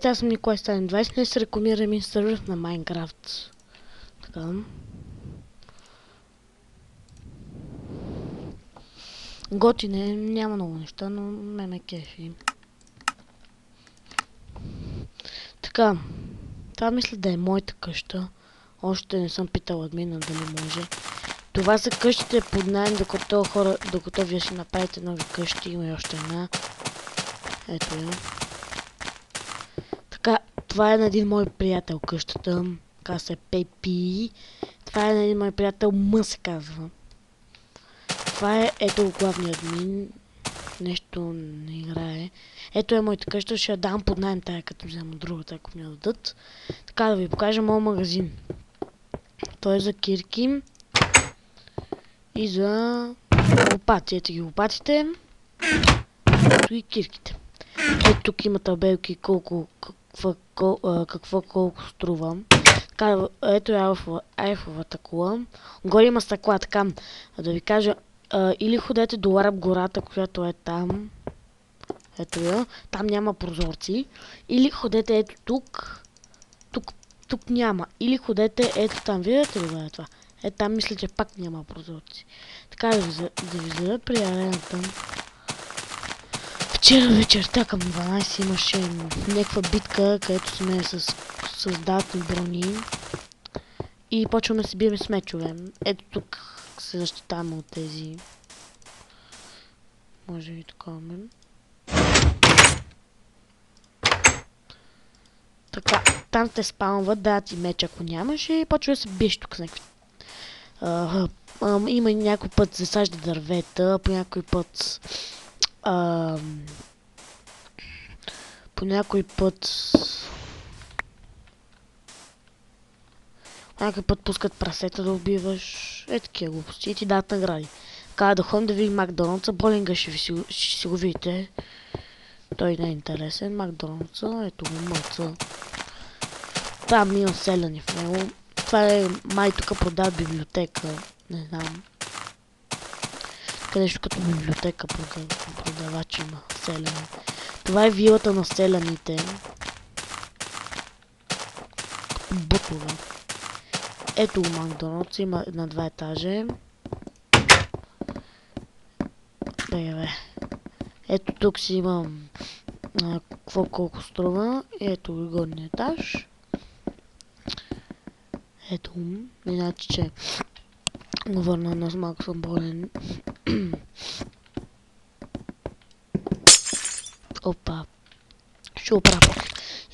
Здравейте, аз съм Николай Сталин 20. Днес рекламирам един сервер на Майнкрафт. Така. Готин е, няма много неща, но ме кефи. Така. Това мисля да е моята къща. Още не съм питал админа дали може. Това са къщите под найем, докато вие си направите нови къщи. Има и още една. Ето я. Така, това е на един мой приятел къщата. Казва се Пепи. Това е на един мой приятел М се казва. Това е, ето главният админ. Нещо не играе. Ето е моята къща, ще я дам под найем тая, като взема другата, ако ми я дадат. Така да ви покажа моят магазин. Той е за кирки. И за лопати. Ето ги лопатите. Ето и кирките. Ето тук има табелки колко струва. Така, ето е айфовата кола. Горе има стъкла, така да ви кажа. Или ходете до Араб гората, която е там. Ето я. Там няма прозорци. Или ходете ето тук. Тук няма. Или ходете ето там. Видите ли го е това? Ето там мисля, че пак няма прозорци. Така да ви зада при арената. Вчера вечерта към 12 имаше някаква битка, където сме с създатни брони. И почваме да се биеме с мечове. Ето тук се защитаваме от тези. Може и такова. Така, там те спамват, дадат и меч ако нямаш и почва да се биеш тук с някакви. Има някой път засажда дървета, по някой път пускат прасета да убиваш. Е такива глупости и ти дадат награди. Така да ходим да видим Макдоналдса. Болинга ще си го видите. Той не е интересен. Макдоналдса, ето го мърца. Там има селяни в него. Това е май тук продават библиотека. Не знам. Нещо като библиотека продавач има селяни. Това е вилата на селяните. Бутове. Ето Макдоналдс, има на 2 етажа. Ето тук си имам колко струва. Ето горния етаж. Ето, иначе че върна на малко съм болен. Опа. Ще оправя.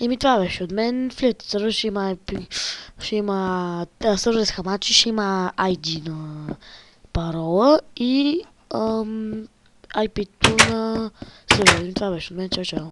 Еми това беше от мен. Влезте сървър, ще има сървър с хамачи, ще има ID на парола и IP-то на сървър. Това беше от мен. Чао, чао.